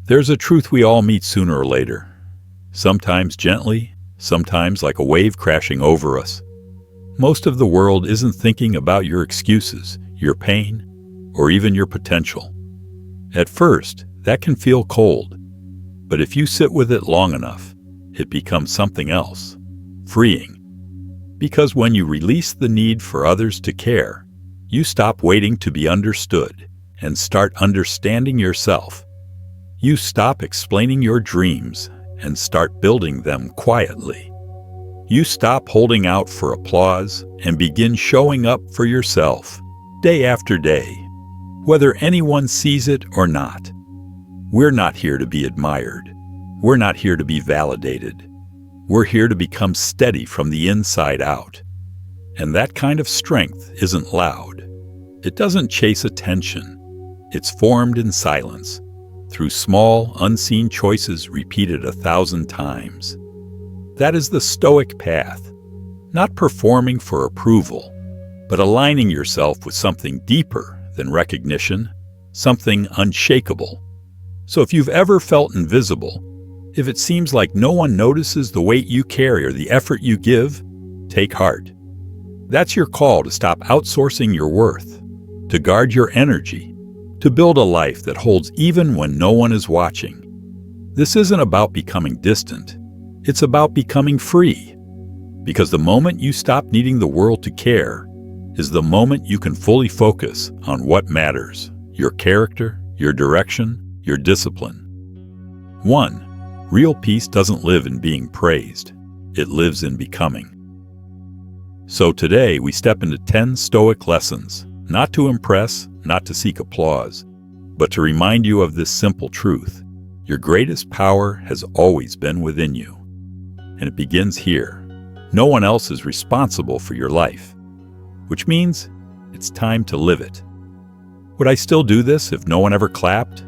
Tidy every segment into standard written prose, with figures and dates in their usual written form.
There's a truth we all meet sooner or later. Sometimes gently, sometimes like a wave crashing over us. Most of the world isn't thinking about your excuses, your pain, or even your potential. At first, that can feel cold, but if you sit with it long enough, it becomes something else, freeing. Because when you release the need for others to care, you stop waiting to be understood and start understanding yourself. You stop explaining your dreams and start building them quietly. You stop holding out for applause and begin showing up for yourself, day after day, whether anyone sees it or not. We're not here to be admired. We're not here to be validated. We're here to become steady from the inside out. And that kind of strength isn't loud. It doesn't chase attention. It's formed in silence, through small, unseen choices repeated 1,000 times. That is the Stoic path, not performing for approval, but aligning yourself with something deeper than recognition, something unshakable. So if you've ever felt invisible, if it seems like no one notices the weight you carry or the effort you give, take heart. That's your call to stop outsourcing your worth, to guard your energy, to build a life that holds even when no one is watching. This isn't about becoming distant. It's about becoming free. Because the moment you stop needing the world to care is the moment you can fully focus on what matters: your character, your direction, your discipline. 1. Real peace doesn't live in being praised. It lives in becoming. So today we step into 10 Stoic lessons, not to impress, not to seek applause, but to remind you of this simple truth. Your greatest power has always been within you. And it begins here. No one else is responsible for your life, which means it's time to live it. Would I still do this if no one ever clapped?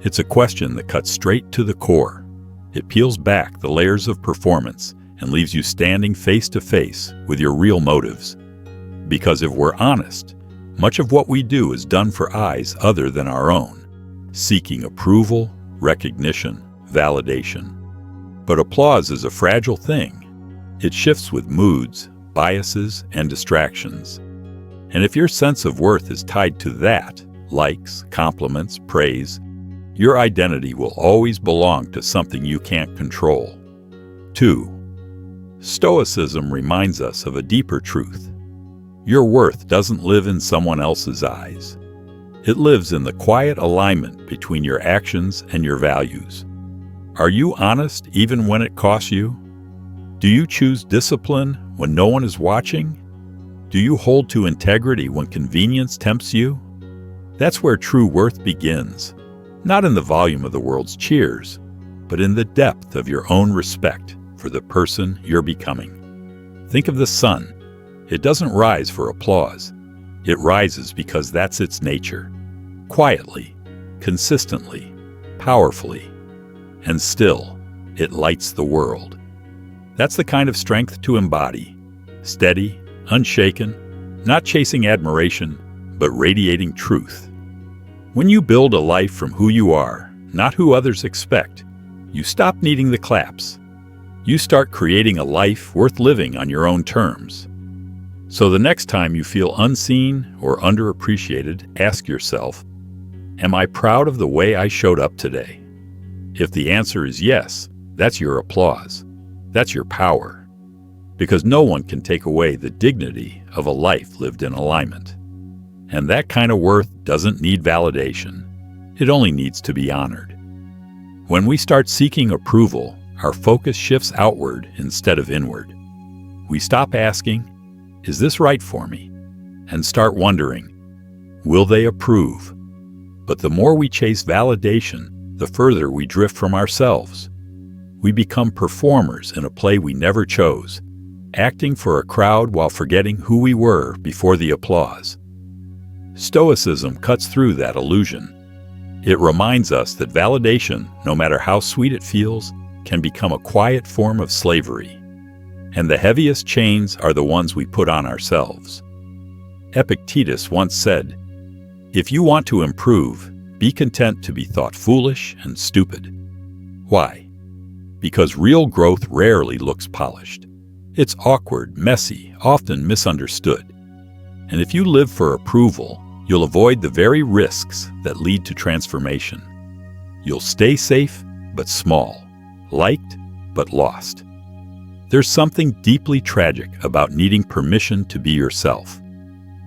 It's a question that cuts straight to the core. It peels back the layers of performance and leaves you standing face to face with your real motives. Because if we're honest, much of what we do is done for eyes other than our own, seeking approval, recognition, validation. But applause is a fragile thing. It shifts with moods, biases, and distractions. And if your sense of worth is tied to that, likes, compliments, praise, your identity will always belong to something you can't control. 2. Stoicism reminds us of a deeper truth. Your worth doesn't live in someone else's eyes. It lives in the quiet alignment between your actions and your values. Are you honest even when it costs you? Do you choose discipline when no one is watching? Do you hold to integrity when convenience tempts you? That's where true worth begins, not in the volume of the world's cheers, but in the depth of your own respect for the person you're becoming. Think of the sun. It doesn't rise for applause. It rises because that's its nature. Quietly, consistently, powerfully. And still, it lights the world. That's the kind of strength to embody. Steady, unshaken, not chasing admiration, but radiating truth. When you build a life from who you are, not who others expect, you stop needing the claps. You start creating a life worth living on your own terms. So the next time you feel unseen or underappreciated, ask yourself, am I proud of the way I showed up today? If the answer is yes, that's your applause. That's your power. Because no one can take away the dignity of a life lived in alignment. And that kind of worth doesn't need validation. It only needs to be honored. When we start seeking approval, our focus shifts outward instead of inward. We stop asking, is this right for me? And start wondering, will they approve? But the more we chase validation, the further we drift from ourselves. We become performers in a play we never chose, acting for a crowd while forgetting who we were before the applause. Stoicism cuts through that illusion. It reminds us that validation, no matter how sweet it feels, can become a quiet form of slavery. And the heaviest chains are the ones we put on ourselves. Epictetus once said, "If you want to improve, Be content to be thought foolish and stupid. Why? Because real growth rarely looks polished. It's awkward, messy, often misunderstood. And if you live for approval, you'll avoid the very risks that lead to transformation. You'll stay safe, but small, liked, but lost. There's something deeply tragic about needing permission to be yourself,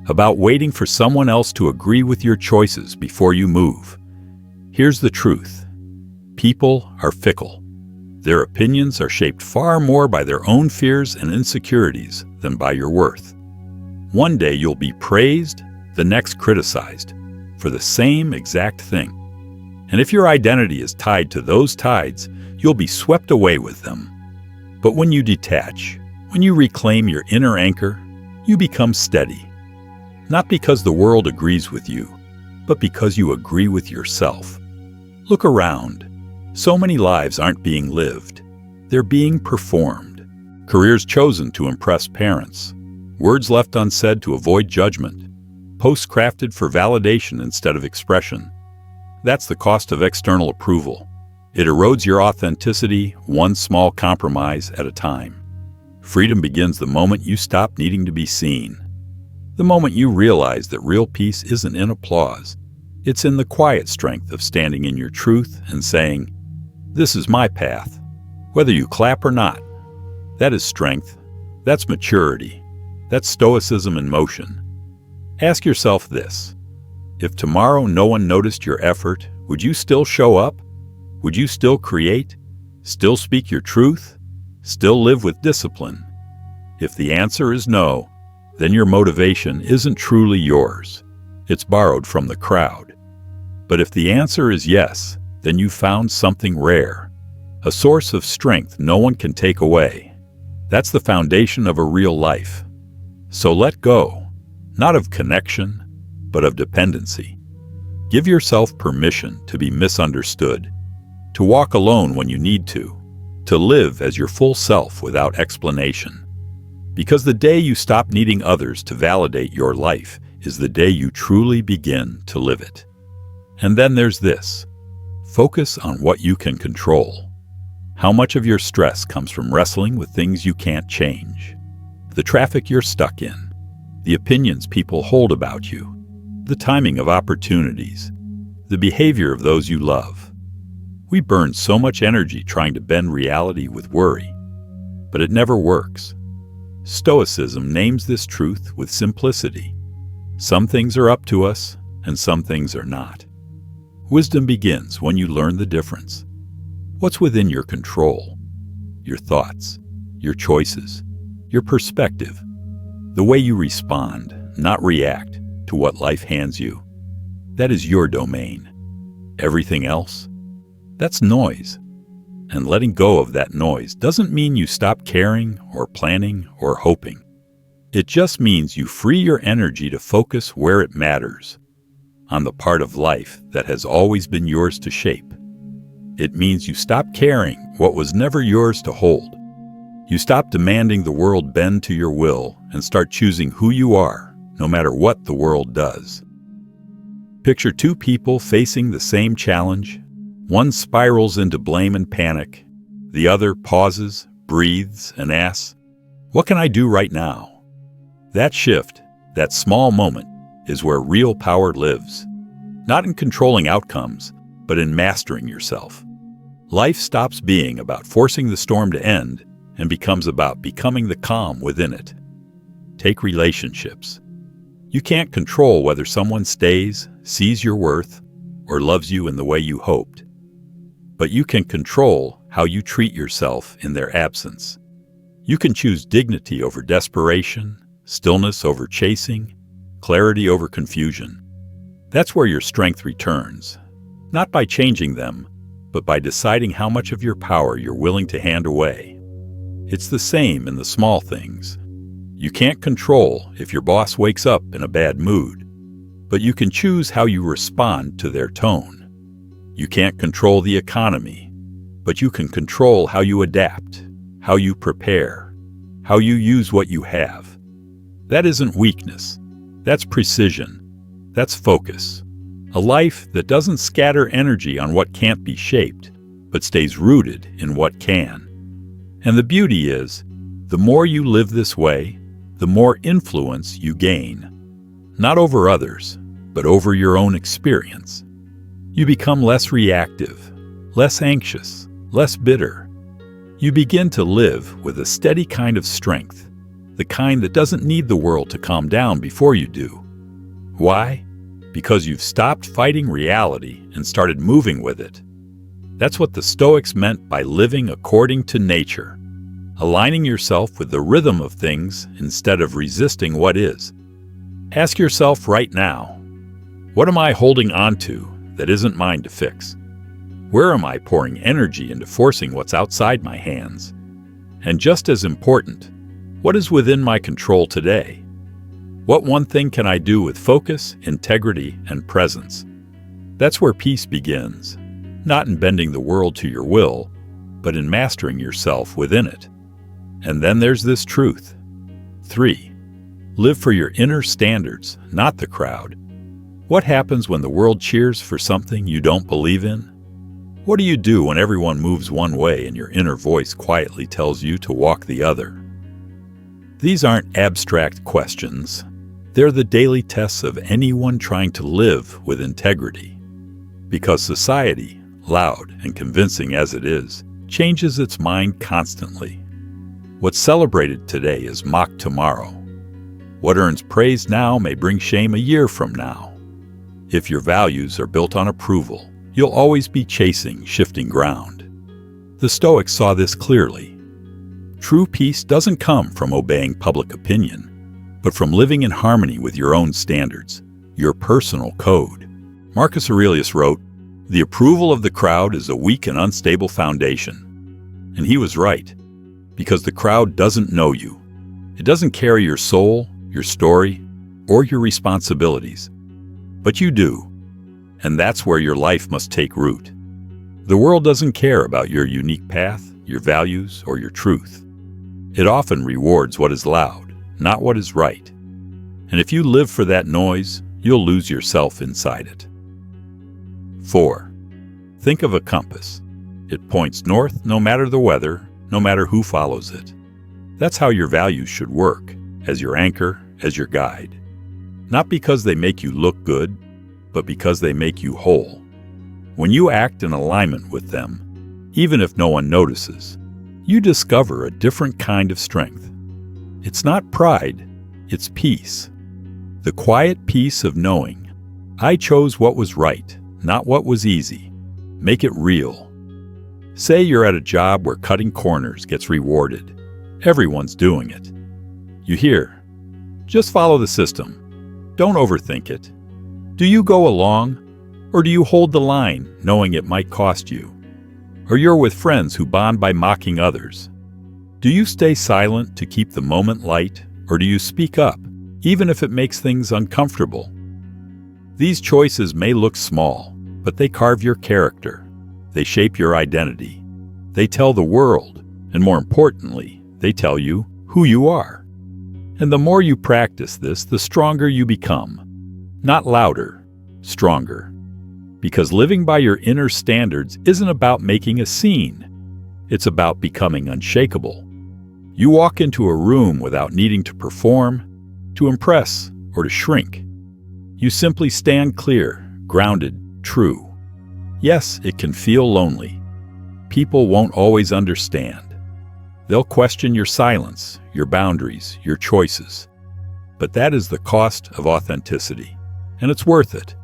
about waiting for someone else to agree with your choices before you move. Here's the truth. People are fickle. Their opinions are shaped far more by their own fears and insecurities than by your worth. One day you'll be praised, the next criticized, for the same exact thing. And if your identity is tied to those tides, you'll be swept away with them. But when you detach, when you reclaim your inner anchor, you become steady. Not because the world agrees with you, but because you agree with yourself. Look around. So many lives aren't being lived. They're being performed. Careers chosen to impress parents. Words left unsaid to avoid judgment. Posts crafted for validation instead of expression. That's the cost of external approval. It erodes your authenticity, one small compromise at a time. Freedom begins the moment you stop needing to be seen. The moment you realize that real peace isn't in applause. It's in the quiet strength of standing in your truth and saying, "This is my path," whether you clap or not. That is strength. That's maturity. That's stoicism in motion. Ask yourself this. If tomorrow no one noticed your effort, would you still show up? Would you still create? Still speak your truth? Still live with discipline? If the answer is no, then your motivation isn't truly yours. It's borrowed from the crowd. But if the answer is yes, then you found something rare, a source of strength no one can take away. That's the foundation of a real life. So let go, not of connection, but of dependency. Give yourself permission to be misunderstood, to walk alone when you need to live as your full self without explanation. Because the day you stop needing others to validate your life is the day you truly begin to live it. And then there's this. Focus on what you can control. How much of your stress comes from wrestling with things you can't change? The traffic you're stuck in, the opinions people hold about you, the timing of opportunities, the behavior of those you love. We burn so much energy trying to bend reality with worry, but it never works. Stoicism names this truth with simplicity. Some things are up to us, and some things are not. Wisdom begins when you learn the difference. What's within your control? Your thoughts, your choices, your perspective, the way you respond, not react, to what life hands you. That is your domain. Everything else? That's noise. And letting go of that noise doesn't mean you stop caring or planning or hoping. It just means you free your energy to focus where it matters, on the part of life that has always been yours to shape. It means you stop carrying what was never yours to hold. You stop demanding the world bend to your will and start choosing who you are, no matter what the world does. Picture two people facing the same challenge. One spirals into blame and panic. The other pauses, breathes, and asks, "What can I do right now?" That shift, that small moment, is where real power lives. Not in controlling outcomes, but in mastering yourself. Life stops being about forcing the storm to end and becomes about becoming the calm within it. Take relationships. You can't control whether someone stays, sees your worth, or loves you in the way you hoped. But you can control how you treat yourself in their absence. You can choose dignity over desperation, stillness over chasing, clarity over confusion. That's where your strength returns, not by changing them, but by deciding how much of your power you're willing to hand away. It's the same in the small things. You can't control if your boss wakes up in a bad mood, but you can choose how you respond to their tone. You can't control the economy, but you can control how you adapt, how you prepare, how you use what you have. That isn't weakness. That's precision. That's focus. A life that doesn't scatter energy on what can't be shaped, but stays rooted in what can. And the beauty is, the more you live this way, the more influence you gain. Not over others, but over your own experience. You become less reactive, less anxious, less bitter. You begin to live with a steady kind of strength, the kind that doesn't need the world to calm down before you do. Why? Because you've stopped fighting reality and started moving with it. That's what the Stoics meant by living according to nature, aligning yourself with the rhythm of things instead of resisting what is. Ask yourself right now, what am I holding on to that isn't mine to fix? Where am I pouring energy into forcing what's outside my hands? And just as important, what is within my control today? What one thing can I do with focus, integrity, and presence? That's where peace begins, not in bending the world to your will, but in mastering yourself within it. And then there's this truth. 3. Live for your inner standards, not the crowd. What happens when the world cheers for something you don't believe in? What do you do when everyone moves one way and your inner voice quietly tells you to walk the other? These aren't abstract questions. They're the daily tests of anyone trying to live with integrity. Because society, loud and convincing as it is, changes its mind constantly. What's celebrated today is mocked tomorrow. What earns praise now may bring shame a year from now. If your values are built on approval, you'll always be chasing shifting ground. The Stoics saw this clearly. True peace doesn't come from obeying public opinion, but from living in harmony with your own standards, your personal code. Marcus Aurelius wrote, "The approval of the crowd is a weak and unstable foundation." And he was right, because the crowd doesn't know you. It doesn't carry your soul, your story, or your responsibilities. But you do, and that's where your life must take root. The world doesn't care about your unique path, your values, or your truth. It often rewards what is loud, not what is right. And if you live for that noise, you'll lose yourself inside it. 4. Think of a compass. It points north no matter the weather, no matter who follows it. That's how your values should work, as your anchor, as your guide. Not because they make you look good, but because they make you whole. When you act in alignment with them, even if no one notices, you discover a different kind of strength. It's not pride, it's peace. The quiet peace of knowing, I chose what was right, not what was easy. Make it real. Say you're at a job where cutting corners gets rewarded. Everyone's doing it. You hear, just follow the system. Don't overthink it. Do you go along, or do you hold the line, knowing it might cost you? Or you're with friends who bond by mocking others. Do you stay silent to keep the moment light, or do you speak up, even if it makes things uncomfortable? These choices may look small, but they carve your character. They shape your identity. They tell the world, and more importantly, they tell you who you are. And the more you practice this, the stronger you become. Not louder, stronger. Because living by your inner standards isn't about making a scene. It's about becoming unshakable. You walk into a room without needing to perform, to impress, or to shrink. You simply stand clear, grounded, true. Yes, it can feel lonely. People won't always understand. They'll question your silence, your boundaries, your choices. But that is the cost of authenticity, and it's worth it.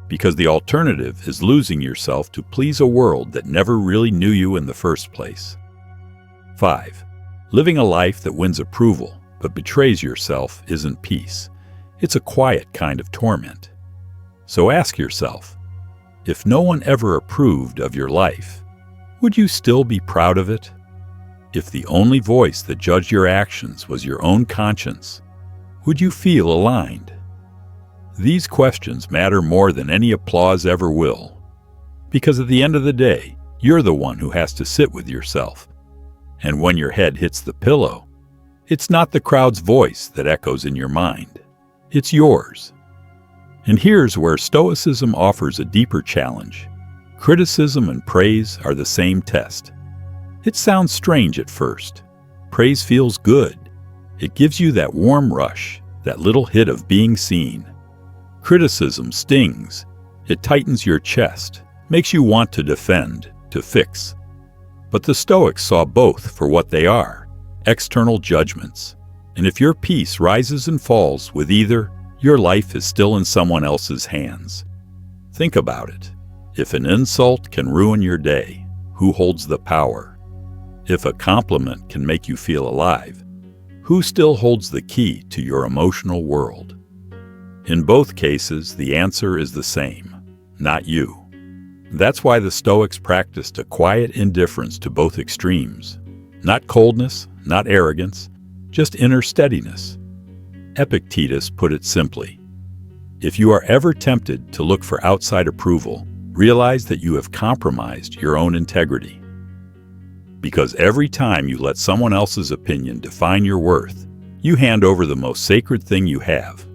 Because the alternative is losing yourself to please a world that never really knew you in the first place. 5. Living a life that wins approval but betrays yourself isn't peace. It's a quiet kind of torment. So ask yourself, if no one ever approved of your life, would you still be proud of it? If the only voice that judged your actions was your own conscience, would you feel aligned? These questions matter more than any applause ever will. Because at the end of the day, you're the one who has to sit with yourself. And when your head hits the pillow, it's not the crowd's voice that echoes in your mind. It's yours. And here's where Stoicism offers a deeper challenge. Criticism and praise are the same test. It sounds strange at first. Praise feels good. It gives you that warm rush, that little hit of being seen. Criticism stings. It tightens your chest, makes you want to defend, to fix. But the Stoics saw both for what they are, external judgments. And if your peace rises and falls with either, your life is still in someone else's hands. Think about it. If an insult can ruin your day, who holds the power? If a compliment can make you feel alive, who still holds the key to your emotional world? In both cases, the answer is the same, not you. That's why the Stoics practiced a quiet indifference to both extremes. Not coldness, not arrogance, just inner steadiness. Epictetus put it simply: if you are ever tempted to look for outside approval, realize that you have compromised your own integrity. Because every time you let someone else's opinion define your worth, you hand over the most sacred thing you have,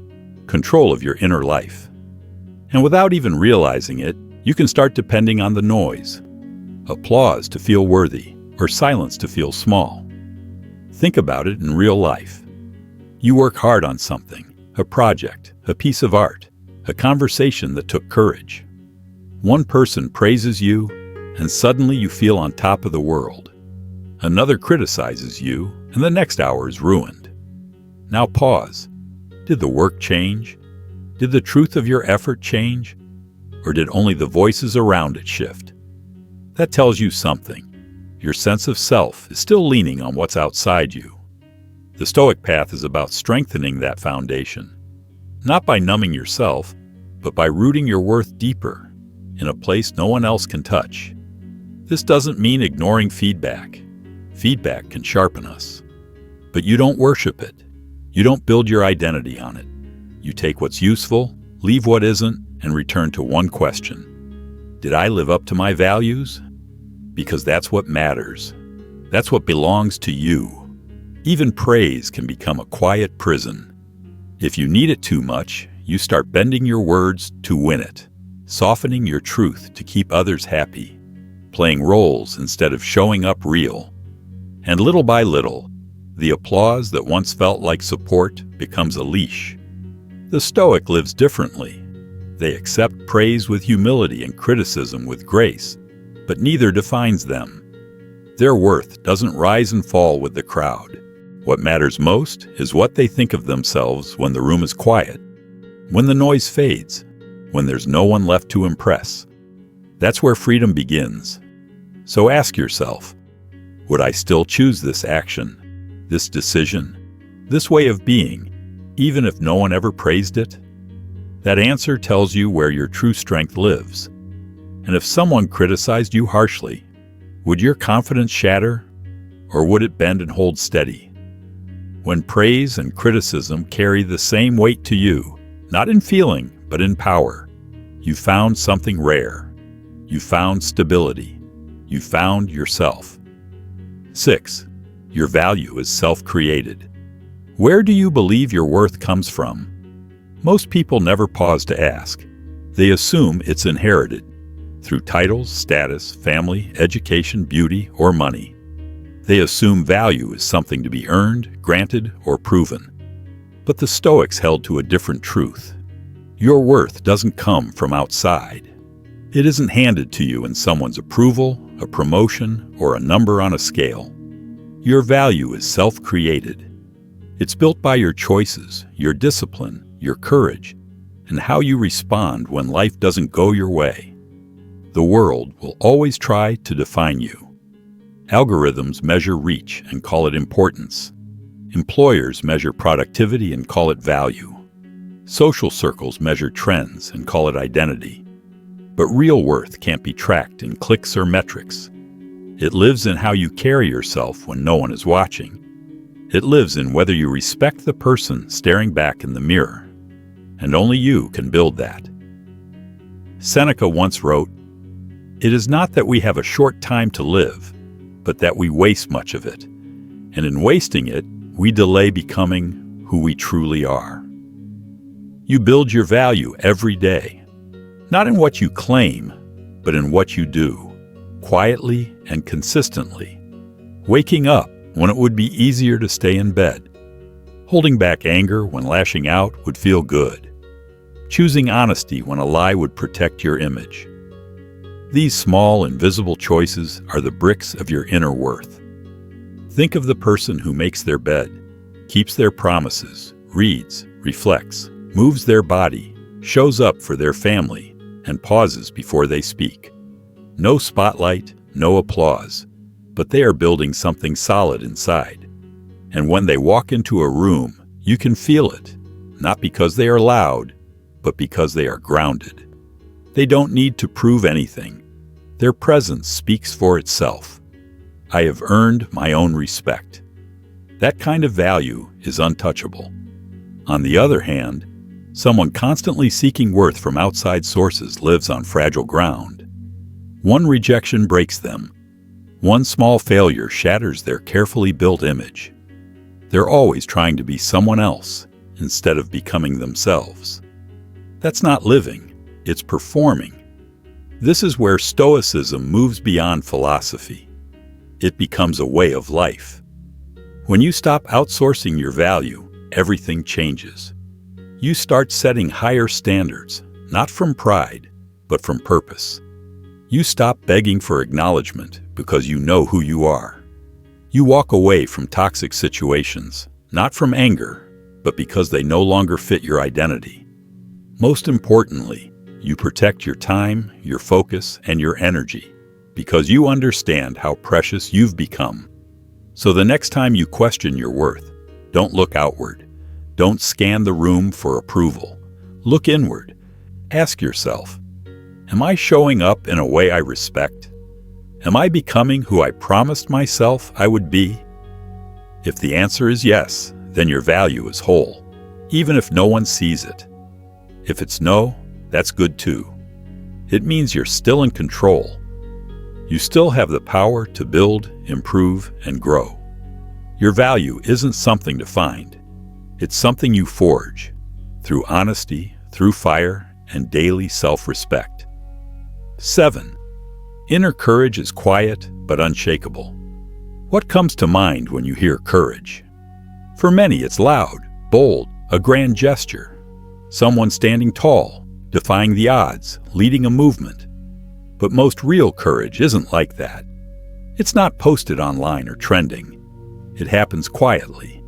control of your inner life. And without even realizing it, you can start depending on the noise. Applause to feel worthy, or silence to feel small. Think about it in real life. You work hard on something, a project, a piece of art, a conversation that took courage. One person praises you, and suddenly you feel on top of the world. Another criticizes you, and the next hour is ruined. Now pause. Did the work change? Did the truth of your effort change? Or did only the voices around it shift? That tells you something. Your sense of self is still leaning on what's outside you. The Stoic path is about strengthening that foundation, not by numbing yourself, but by rooting your worth deeper, in a place no one else can touch. This doesn't mean ignoring feedback. Feedback can sharpen us. But you don't worship it. You don't build your identity on it. You take what's useful, leave what isn't, and return to one question. Did I live up to my values? Because that's what matters. That's what belongs to you. Even praise can become a quiet prison. If you need it too much, you start bending your words to win it, softening your truth to keep others happy, playing roles instead of showing up real. And little by little, the applause that once felt like support becomes a leash. The Stoic lives differently. They accept praise with humility and criticism with grace, but neither defines them. Their worth doesn't rise and fall with the crowd. What matters most is what they think of themselves when the room is quiet, when the noise fades, when there's no one left to impress. That's where freedom begins. So ask yourself, would I still choose this action, this decision, this way of being, even if no one ever praised it? That answer tells you where your true strength lives. And if someone criticized you harshly, would your confidence shatter, or would it bend and hold steady? When praise and criticism carry the same weight to you, not in feeling, but in power, you found something rare. You found stability. You found yourself. 6. Your value is self-created. Where do you believe your worth comes from? Most people never pause to ask. They assume it's inherited, through titles, status, family, education, beauty, or money. They assume value is something to be earned, granted, or proven. But the Stoics held to a different truth. Your worth doesn't come from outside. It isn't handed to you in someone's approval, a promotion, or a number on a scale. Your value is self-created. It's built by your choices, your discipline, your courage, and how you respond when life doesn't go your way. The world will always try to define you. Algorithms measure reach and call it importance. Employers measure productivity and call it value. Social circles measure trends and call it identity. But real worth can't be tracked in clicks or metrics. It lives in how you carry yourself when no one is watching. It lives in whether you respect the person staring back in the mirror. And only you can build that. Seneca once wrote, "It is not that we have a short time to live, but that we waste much of it. And in wasting it, we delay becoming who we truly are." You build your value every day, not in what you claim, but in what you do, quietly and consistently. Waking up when it would be easier to stay in bed. Holding back anger when lashing out would feel good. Choosing honesty when a lie would protect your image. These small, invisible choices are the bricks of your inner worth. Think of the person who makes their bed, keeps their promises, reads, reflects, moves their body, shows up for their family, and pauses before they speak. No spotlight, no applause, but they are building something solid inside. And when they walk into a room, you can feel it, not because they are loud, but because they are grounded. They don't need to prove anything. Their presence speaks for itself. I have earned my own respect. That kind of value is untouchable. On the other hand, someone constantly seeking worth from outside sources lives on fragile ground. One rejection breaks them. One small failure shatters their carefully built image. They're always trying to be someone else instead of becoming themselves. That's not living, it's performing. This is where Stoicism moves beyond philosophy. It becomes a way of life. When you stop outsourcing your value, everything changes. You start setting higher standards, not from pride, but from purpose. You stop begging for acknowledgement because you know who you are. You walk away from toxic situations, not from anger, but because they no longer fit your identity. Most importantly, you protect your time, your focus, and your energy, because you understand how precious you've become. So the next time you question your worth, don't look outward. Don't scan the room for approval. Look inward. Ask yourself, am I showing up in a way I respect? Am I becoming who I promised myself I would be? If the answer is yes, then your value is whole, even if no one sees it. If it's no, that's good too. It means you're still in control. You still have the power to build, improve, and grow. Your value isn't something to find. It's something you forge, through honesty, through fire, and daily self-respect. 7. Inner courage is quiet but unshakable. What comes to mind when you hear courage? For many, it's loud, bold, a grand gesture. Someone standing tall, defying the odds, leading a movement. But most real courage isn't like that. It's not posted online or trending. It happens quietly,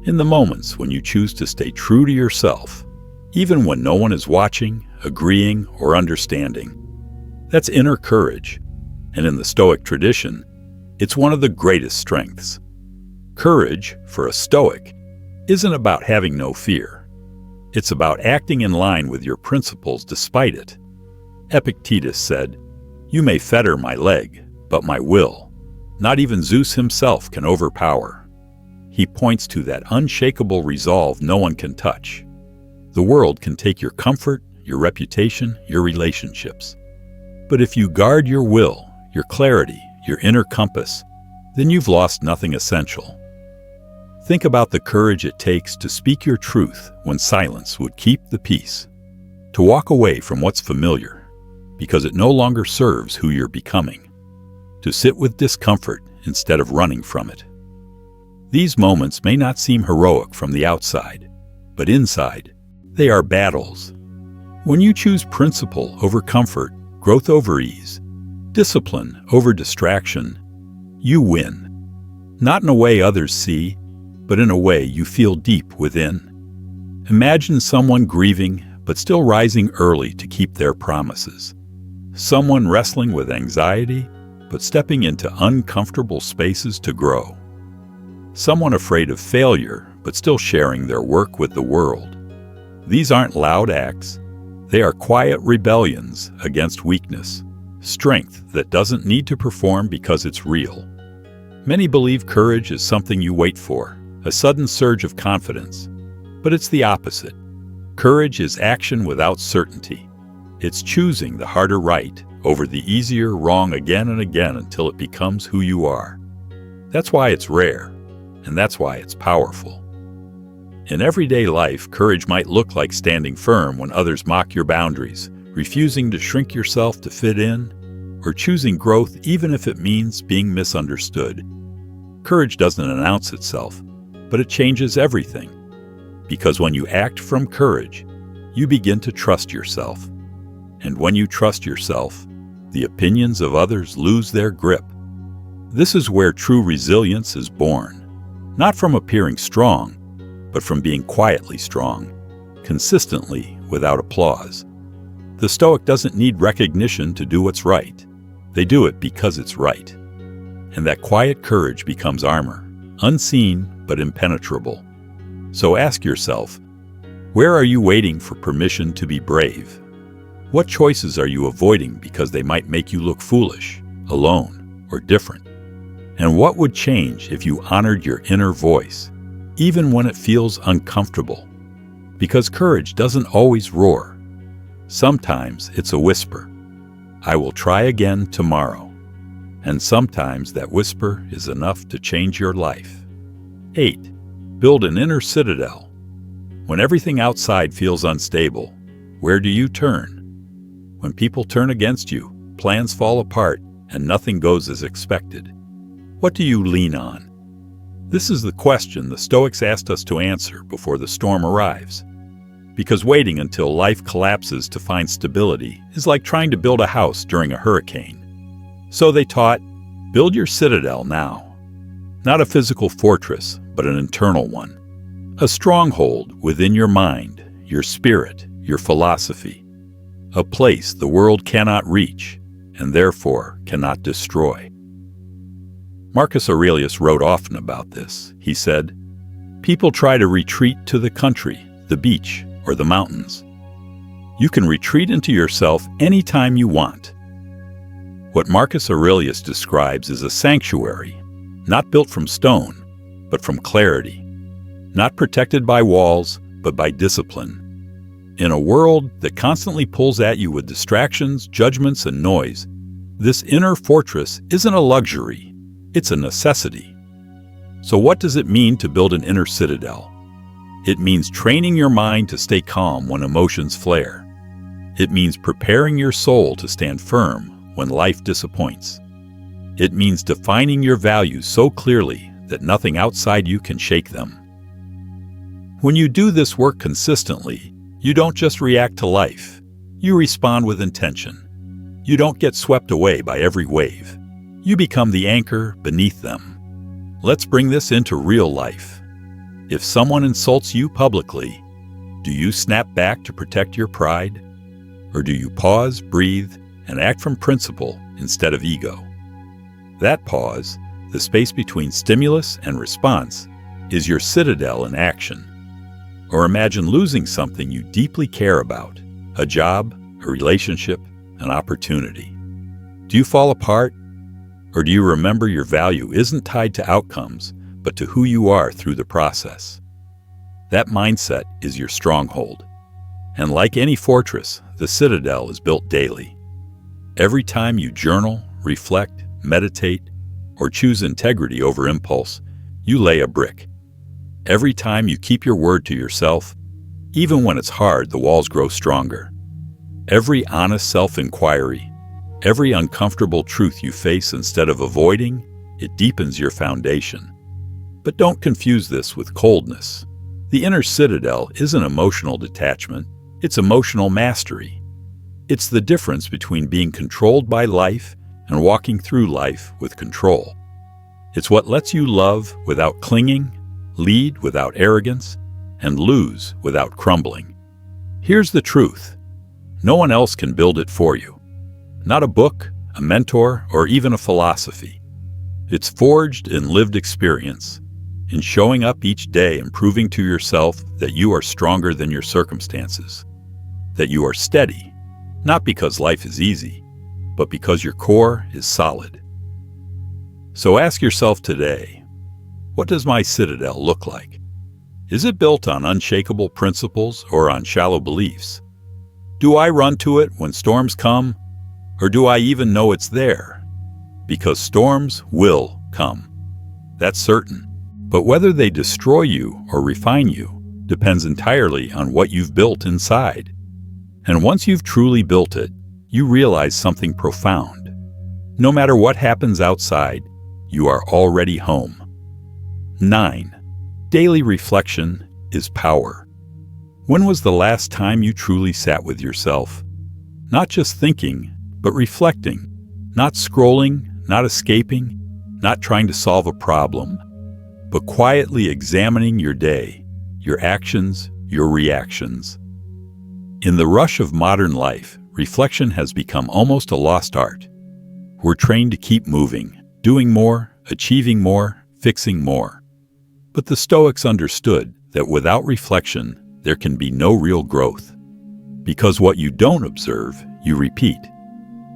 in the moments when you choose to stay true to yourself, even when no one is watching, agreeing, or understanding. That's inner courage, and in the Stoic tradition, it's one of the greatest strengths. Courage, for a Stoic, isn't about having no fear. It's about acting in line with your principles despite it. Epictetus said, "You may fetter my leg, but my will, not even Zeus himself can overpower." He points to that unshakable resolve no one can touch. The world can take your comfort, your reputation, your relationships. But if you guard your will, your clarity, your inner compass, then you've lost nothing essential. Think about the courage it takes to speak your truth when silence would keep the peace. To walk away from what's familiar, because it no longer serves who you're becoming. To sit with discomfort instead of running from it. These moments may not seem heroic from the outside, but inside, they are battles. When you choose principle over comfort, growth over ease, discipline over distraction, you win. Not in a way others see, but in a way you feel deep within. Imagine someone grieving, but still rising early to keep their promises. Someone wrestling with anxiety, but stepping into uncomfortable spaces to grow. Someone afraid of failure, but still sharing their work with the world. These aren't loud acts. They are quiet rebellions against weakness, strength that doesn't need to perform because it's real. Many believe courage is something you wait for, a sudden surge of confidence. But it's the opposite. Courage is action without certainty. It's choosing the harder right over the easier wrong again and again until it becomes who you are. That's why it's rare, and that's why it's powerful. In everyday life, courage might look like standing firm when others mock your boundaries, refusing to shrink yourself to fit in, or choosing growth even if it means being misunderstood. Courage doesn't announce itself, but it changes everything. Because when you act from courage, you begin to trust yourself. And when you trust yourself, the opinions of others lose their grip. This is where true resilience is born, not from appearing strong, but from being quietly strong, consistently without applause. The Stoic doesn't need recognition to do what's right. They do it because it's right. And that quiet courage becomes armor, unseen but impenetrable. So ask yourself, where are you waiting for permission to be brave? What choices are you avoiding because they might make you look foolish, alone, or different? And what would change if you honored your inner voice, even when it feels uncomfortable? Because courage doesn't always roar. Sometimes it's a whisper. I will try again tomorrow. And sometimes that whisper is enough to change your life. 8. Build an inner citadel. When everything outside feels unstable, where do you turn? When people turn against you, plans fall apart, and nothing goes as expected, what do you lean on? This is the question the Stoics asked us to answer before the storm arrives. Because waiting until life collapses to find stability is like trying to build a house during a hurricane. So they taught, build your citadel now. Not a physical fortress, but an internal one. A stronghold within your mind, your spirit, your philosophy. A place the world cannot reach, and therefore cannot destroy. Marcus Aurelius wrote often about this. He said, people try to retreat to the country, the beach, or the mountains. You can retreat into yourself anytime you want. What Marcus Aurelius describes is a sanctuary, not built from stone, but from clarity, not protected by walls, but by discipline. In a world that constantly pulls at you with distractions, judgments, and noise, this inner fortress isn't a luxury, it's a necessity. So what does it mean to build an inner citadel? It means training your mind to stay calm when emotions flare. It means preparing your soul to stand firm when life disappoints. It means defining your values so clearly that nothing outside you can shake them. When you do this work consistently, you don't just react to life, you respond with intention. You don't get swept away by every wave. You become the anchor beneath them. Let's bring this into real life. If someone insults you publicly, do you snap back to protect your pride? Or do you pause, breathe, and act from principle instead of ego? That pause, the space between stimulus and response, is your citadel in action. Or imagine losing something you deeply care about, a job, a relationship, an opportunity. Do you fall apart? Or do you remember your value isn't tied to outcomes, but to who you are through the process? That mindset is your stronghold. And like any fortress, the citadel is built daily. Every time you journal, reflect, meditate, or choose integrity over impulse, you lay a brick. Every time you keep your word to yourself, even when it's hard, the walls grow stronger. Every honest self-inquiry, every uncomfortable truth you face instead of avoiding, it deepens your foundation. But don't confuse this with coldness. The inner citadel isn't emotional detachment, it's emotional mastery. It's the difference between being controlled by life and walking through life with control. It's what lets you love without clinging, lead without arrogance, and lose without crumbling. Here's the truth. No one else can build it for you. Not a book, a mentor, or even a philosophy. It's forged in lived experience, in showing up each day and proving to yourself that you are stronger than your circumstances, that you are steady, not because life is easy, but because your core is solid. So ask yourself today, what does my citadel look like? Is it built on unshakable principles or on shallow beliefs? Do I run to it when storms come, or do I even know it's there? Because storms will come. That's certain. But whether they destroy you or refine you, depends entirely on what you've built inside. And once you've truly built it, you realize something profound. No matter what happens outside, you are already home. 9. Daily reflection is power. When was the last time you truly sat with yourself? Not just thinking, but reflecting. Not scrolling, not escaping, not trying to solve a problem, but quietly examining your day, your actions, your reactions. In the rush of modern life, reflection has become almost a lost art. We're trained to keep moving, doing more, achieving more, fixing more. But the Stoics understood that without reflection, there can be no real growth. Because what you don't observe, you repeat.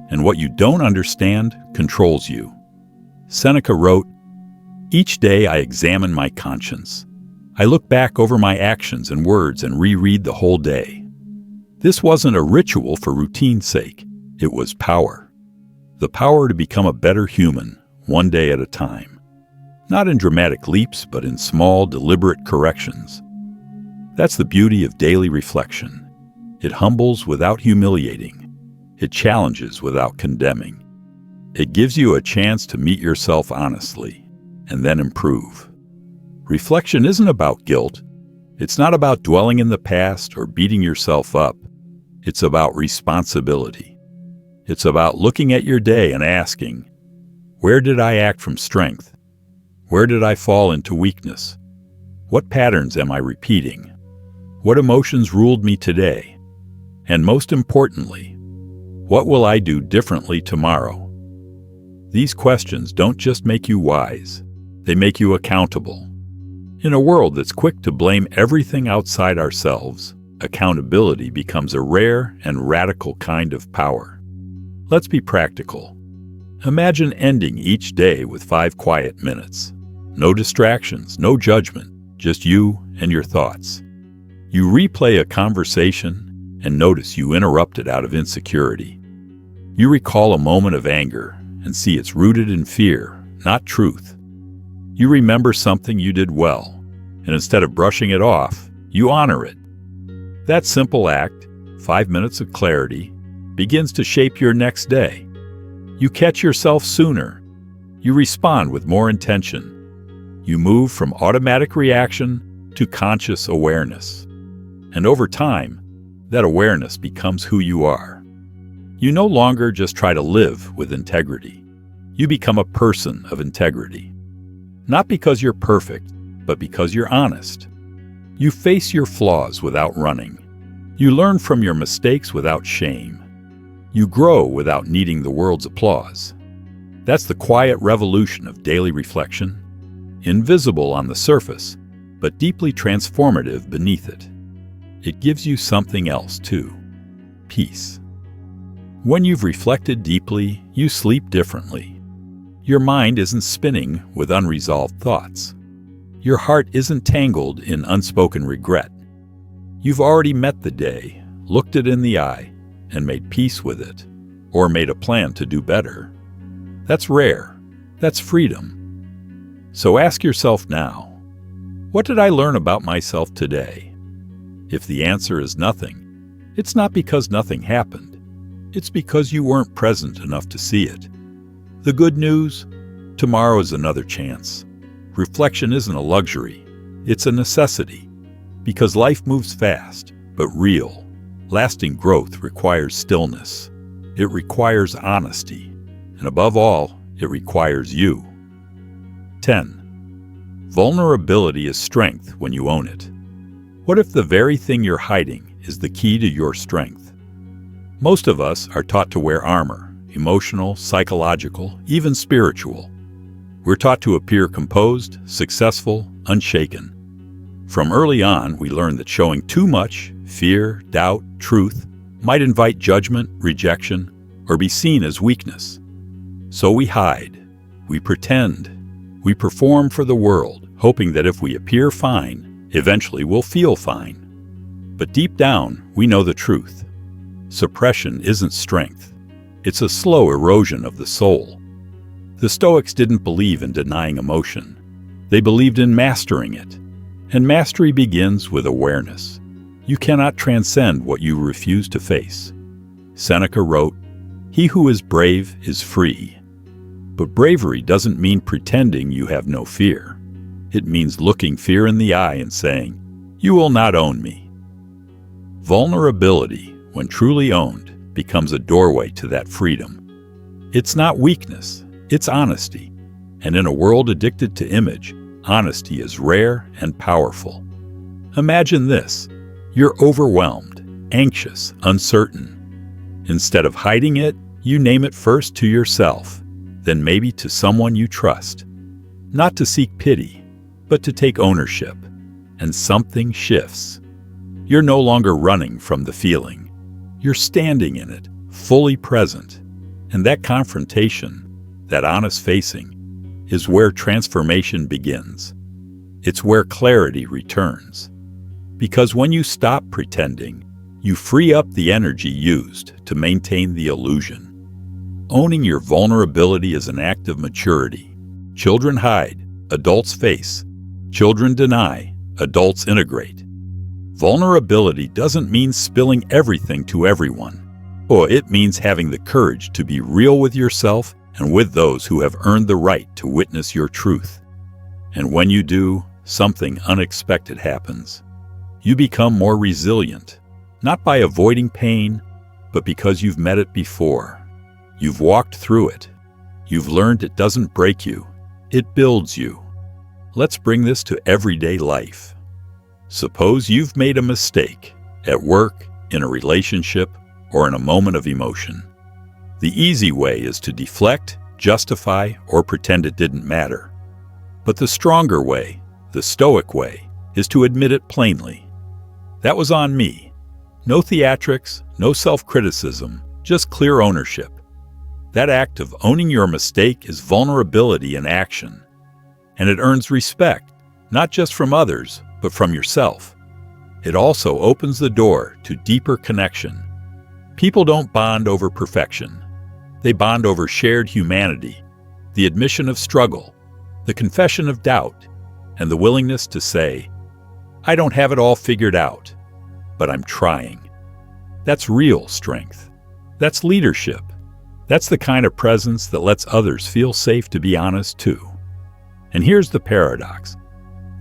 And what you don't understand controls you. Seneca wrote, "Each day I examine my conscience. I look back over my actions and words and reread the whole day." This wasn't a ritual for routine's sake. It was power. The power to become a better human, one day at a time. Not in dramatic leaps, but in small, deliberate corrections. That's the beauty of daily reflection. It humbles without humiliating. It challenges without condemning. It gives you a chance to meet yourself honestly, and then improve. Reflection isn't about guilt. It's not about dwelling in the past or beating yourself up. It's about responsibility. It's about looking at your day and asking, where did I act from strength? Where did I fall into weakness? What patterns am I repeating? What emotions ruled me today? And most importantly, what will I do differently tomorrow? These questions don't just make you wise, they make you accountable. In a world that's quick to blame everything outside ourselves, accountability becomes a rare and radical kind of power. Let's be practical. Imagine ending each day with 5 quiet minutes. No distractions, no judgment, just you and your thoughts. You replay a conversation and notice you interrupted out of insecurity. You recall a moment of anger and see it's rooted in fear, not truth. You remember something you did well, and instead of brushing it off, you honor it. That simple act, 5 minutes of clarity, begins to shape your next day. You catch yourself sooner. You respond with more intention. You move from automatic reaction to conscious awareness. And over time, that awareness becomes who you are. You no longer just try to live with integrity. You become a person of integrity. Not because you're perfect, but because you're honest. You face your flaws without running. You learn from your mistakes without shame. You grow without needing the world's applause. That's the quiet revolution of daily reflection, invisible on the surface, but deeply transformative beneath it. It gives you something else too, peace. When you've reflected deeply, you sleep differently. Your mind isn't spinning with unresolved thoughts. Your heart isn't tangled in unspoken regret. You've already met the day, looked it in the eye, and made peace with it, or made a plan to do better. That's rare. That's freedom. So ask yourself now, what did I learn about myself today? If the answer is nothing, it's not because nothing happened. It's because you weren't present enough to see it. The good news? Tomorrow is another chance. Reflection isn't a luxury. It's a necessity. Because life moves fast, but real, lasting growth requires stillness. It requires honesty. And above all, it requires you. 10. Vulnerability is strength when you own it. What if the very thing you're hiding is the key to your strength? Most of us are taught to wear armor, emotional, psychological, even spiritual. We're taught to appear composed, successful, unshaken. From early on, we learn that showing too much, fear, doubt, truth, might invite judgment, rejection, or be seen as weakness. So we hide, we pretend, we perform for the world, hoping that if we appear fine, eventually we'll feel fine. But deep down, we know the truth. Suppression isn't strength. It's a slow erosion of the soul. The Stoics didn't believe in denying emotion. They believed in mastering it. And mastery begins with awareness. You cannot transcend what you refuse to face. Seneca wrote, "He who is brave is free." But bravery doesn't mean pretending you have no fear. It means looking fear in the eye and saying, "You will not own me." Vulnerability, when truly owned, becomes a doorway to that freedom. It's not weakness, it's honesty. And in a world addicted to image, honesty is rare and powerful. Imagine this. You're overwhelmed, anxious, uncertain. Instead of hiding it, you name it first to yourself, then maybe to someone you trust. Not to seek pity, but to take ownership. And something shifts. You're no longer running from the feeling. You're standing in it, fully present. And that confrontation, that honest facing, is where transformation begins. It's where clarity returns. Because when you stop pretending, you free up the energy used to maintain the illusion. Owning your vulnerability is an act of maturity. Children hide, adults face. Children deny, adults integrate. Vulnerability doesn't mean spilling everything to everyone. Or it means having the courage to be real with yourself and with those who have earned the right to witness your truth. And when you do, something unexpected happens. You become more resilient, not by avoiding pain, but because you've met it before. You've walked through it. You've learned it doesn't break you, it builds you. Let's bring this to everyday life. Suppose you've made a mistake at work, in a relationship, or in a moment of emotion. The easy way is to deflect, justify, or pretend it didn't matter. But the stronger way, the Stoic way, is to admit it plainly. That was on me. No theatrics, no self-criticism, just clear ownership. That act of owning your mistake is vulnerability in action. And it earns respect, not just from others, but from yourself. It also opens the door to deeper connection. People don't bond over perfection. They bond over shared humanity, the admission of struggle, the confession of doubt, and the willingness to say, "I don't have it all figured out, but I'm trying." That's real strength. That's leadership. That's the kind of presence that lets others feel safe to be honest too. And here's the paradox.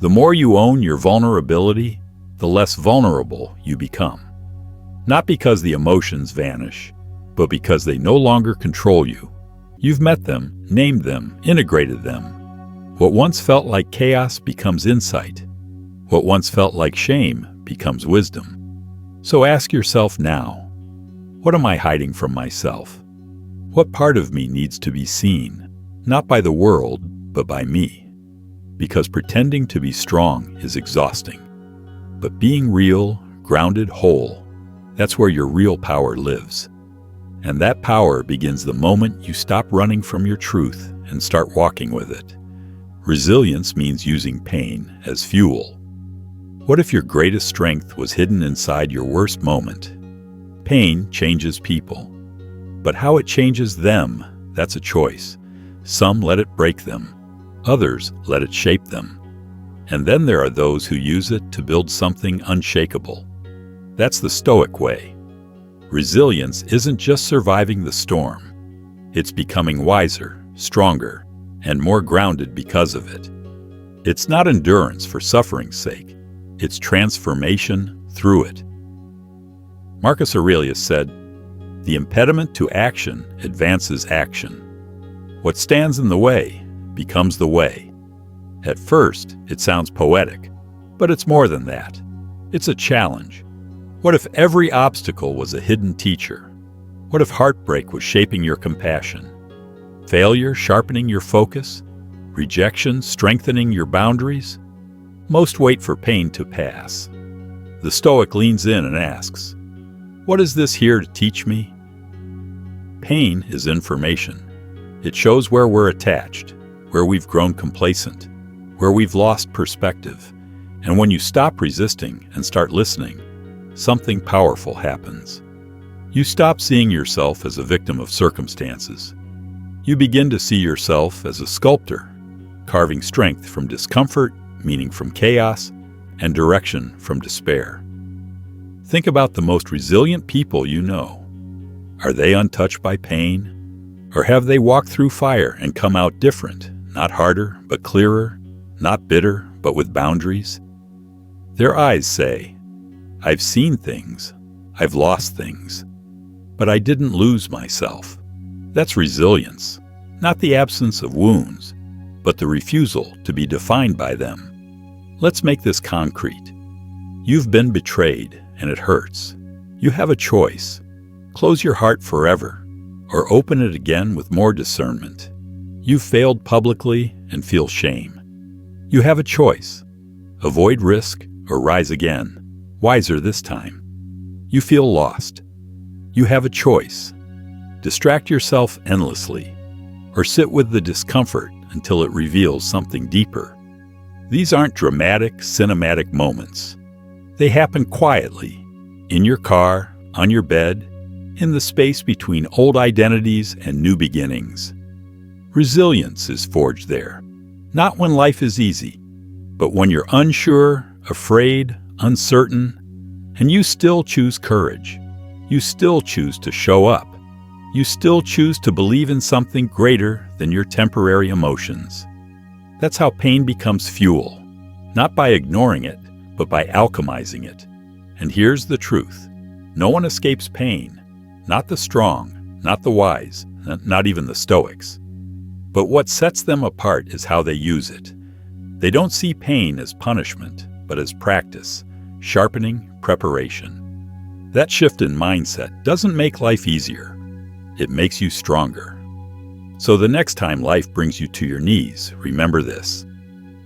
The more you own your vulnerability, the less vulnerable you become. Not because the emotions vanish, but because they no longer control you. You've met them, named them, integrated them. What once felt like chaos becomes insight. What once felt like shame becomes wisdom. So ask yourself now, what am I hiding from myself? What part of me needs to be seen, not by the world, but by me? Because pretending to be strong is exhausting. But being real, grounded, whole, that's where your real power lives. And that power begins the moment you stop running from your truth and start walking with it. Resilience means using pain as fuel. What if your greatest strength was hidden inside your worst moment? Pain changes people. But how it changes them, that's a choice. Some let it break them. Others let it shape them. And then there are those who use it to build something unshakable. That's the Stoic way. Resilience isn't just surviving the storm. It's becoming wiser, stronger, and more grounded because of it. It's not endurance for suffering's sake. It's transformation through it. Marcus Aurelius said, "The impediment to action advances action. What stands in the way becomes the way." At first, it sounds poetic, but it's more than that. It's a challenge. What if every obstacle was a hidden teacher? What if heartbreak was shaping your compassion? Failure sharpening your focus? Rejection strengthening your boundaries? Most wait for pain to pass. The Stoic leans in and asks, "What is this here to teach me?" Pain is information. It shows where we're attached, where we've grown complacent, where we've lost perspective. And when you stop resisting and start listening, something powerful happens. You stop seeing yourself as a victim of circumstances. You begin to see yourself as a sculptor, carving strength from discomfort, meaning from chaos, and direction from despair. Think about the most resilient people you know. Are they untouched by pain? Or have they walked through fire and come out different, not harder, but clearer, not bitter, but with boundaries? Their eyes say, "I've seen things, I've lost things, but I didn't lose myself." That's resilience, not the absence of wounds, but the refusal to be defined by them. Let's make this concrete. You've been betrayed, and it hurts. You have a choice. Close your heart forever, or open it again with more discernment. You've failed publicly and feel shame. You have a choice. Avoid risk or rise again, wiser this time. You feel lost. You have a choice. Distract yourself endlessly, or sit with the discomfort until it reveals something deeper. These aren't dramatic, cinematic moments. They happen quietly, in your car, on your bed, in the space between old identities and new beginnings. Resilience is forged there, not when life is easy, but when you're unsure, afraid, uncertain, and you still choose courage. You still choose to show up. You still choose to believe in something greater than your temporary emotions. That's how pain becomes fuel, not by ignoring it, but by alchemizing it. And here's the truth. No one escapes pain, not the strong, not the wise, not even the Stoics. But what sets them apart is how they use it. They don't see pain as punishment, but as practice, sharpening, preparation. That shift in mindset doesn't make life easier. It makes you stronger. So the next time life brings you to your knees, remember this.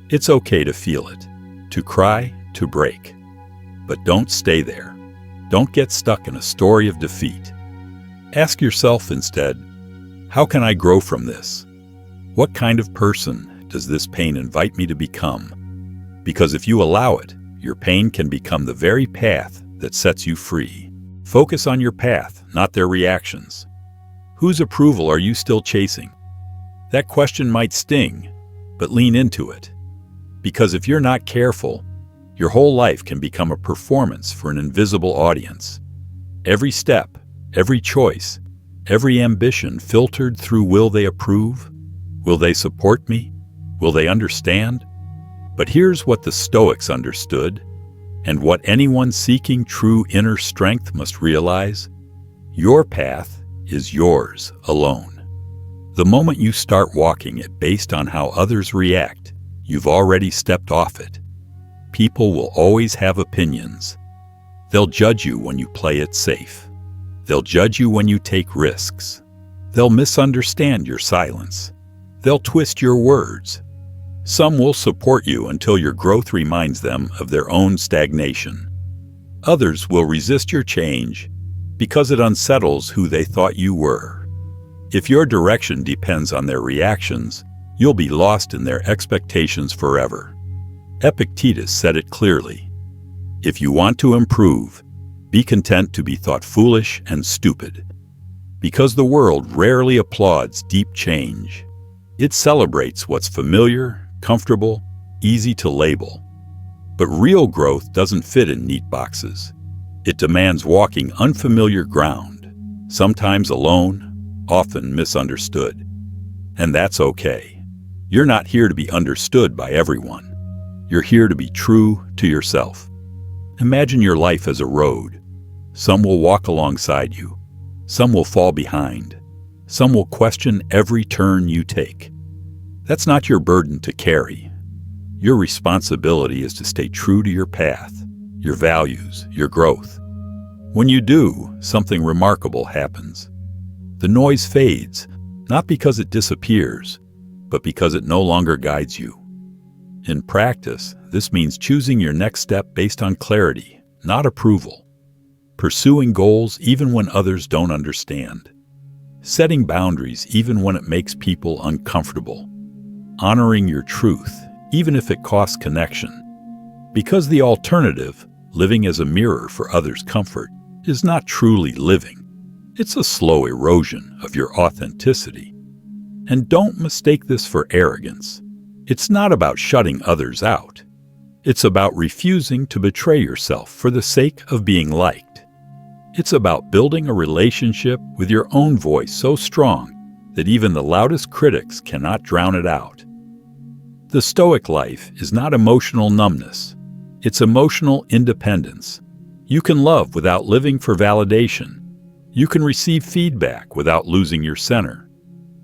It's okay to feel it, to cry, to break. But don't stay there. Don't get stuck in a story of defeat. Ask yourself instead, how can I grow from this? What kind of person does this pain invite me to become? Because if you allow it, your pain can become the very path that sets you free. Focus on your path, not their reactions. Whose approval are you still chasing? That question might sting, but lean into it. Because if you're not careful, your whole life can become a performance for an invisible audience. Every step, every choice, every ambition filtered through will they approve? Will they support me? Will they understand? But here's what the Stoics understood, and what anyone seeking true inner strength must realize. Your path is yours alone. The moment you start walking it based on how others react, you've already stepped off it. People will always have opinions. They'll judge you when you play it safe. They'll judge you when you take risks. They'll misunderstand your silence. They'll twist your words. Some will support you until your growth reminds them of their own stagnation. Others will resist your change because it unsettles who they thought you were. If your direction depends on their reactions, you'll be lost in their expectations forever. Epictetus said it clearly. If you want to improve, be content to be thought foolish and stupid. Because the world rarely applauds deep change. It celebrates what's familiar, comfortable, easy to label. But real growth doesn't fit in neat boxes. It demands walking unfamiliar ground, sometimes alone, often misunderstood. And that's okay. You're not here to be understood by everyone. You're here to be true to yourself. Imagine your life as a road. Some will walk alongside you. Some will fall behind. Some will question every turn you take. That's not your burden to carry. Your responsibility is to stay true to your path, your values, your growth. When you do, something remarkable happens. The noise fades, not because it disappears, but because it no longer guides you. In practice, this means choosing your next step based on clarity, not approval. Pursuing goals even when others don't understand. Setting boundaries even when it makes people uncomfortable. Honoring your truth, even if it costs connection. Because the alternative, living as a mirror for others' comfort, is not truly living. It's a slow erosion of your authenticity. And don't mistake this for arrogance. It's not about shutting others out. It's about refusing to betray yourself for the sake of being liked. It's about building a relationship with your own voice so strong that even the loudest critics cannot drown it out. The Stoic life is not emotional numbness. It's emotional independence. You can love without living for validation. You can receive feedback without losing your center.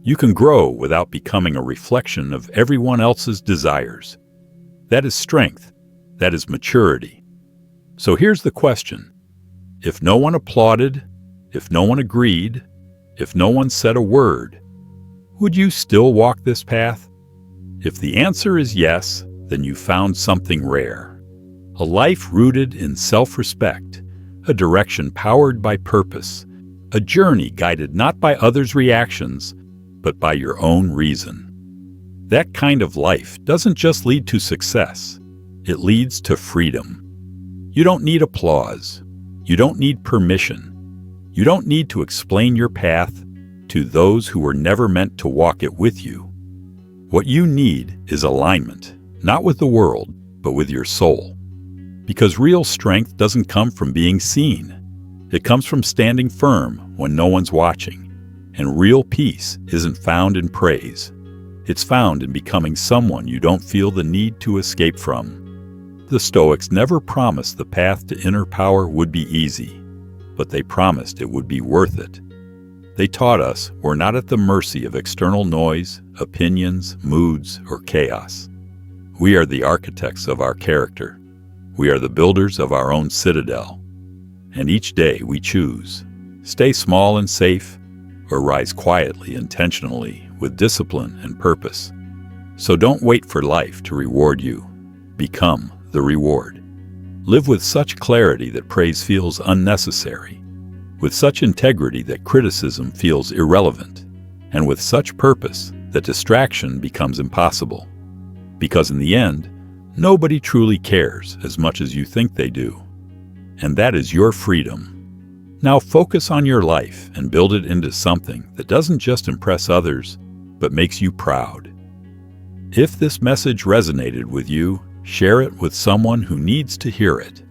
You can grow without becoming a reflection of everyone else's desires. That is strength. That is maturity. So here's the question. If no one applauded, if no one agreed, if no one said a word, would you still walk this path? If the answer is yes, then you found something rare. A life rooted in self-respect, a direction powered by purpose, a journey guided not by others' reactions, but by your own reason. That kind of life doesn't just lead to success, it leads to freedom. You don't need applause. You don't need permission. You don't need to explain your path to those who were never meant to walk it with you. What you need is alignment, not with the world, but with your soul. Because real strength doesn't come from being seen. It comes from standing firm when no one's watching. And real peace isn't found in praise. It's found in becoming someone you don't feel the need to escape from. The Stoics never promised the path to inner power would be easy, but they promised it would be worth it. They taught us we're not at the mercy of external noise, opinions, moods, or chaos. We are the architects of our character. We are the builders of our own citadel. And each day we choose, stay small and safe, or rise quietly, intentionally, with discipline and purpose. So don't wait for life to reward you. Become the reward. Live with such clarity that praise feels unnecessary, with such integrity that criticism feels irrelevant, and with such purpose that distraction becomes impossible. Because in the end, nobody truly cares as much as you think they do. And that is your freedom. Now focus on your life and build it into something that doesn't just impress others, but makes you proud. If this message resonated with you, share it with someone who needs to hear it.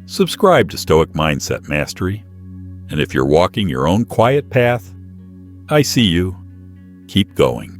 Subscribe to Stoic Mindset Mastery, and if you're walking your own quiet path, I see you. Keep going.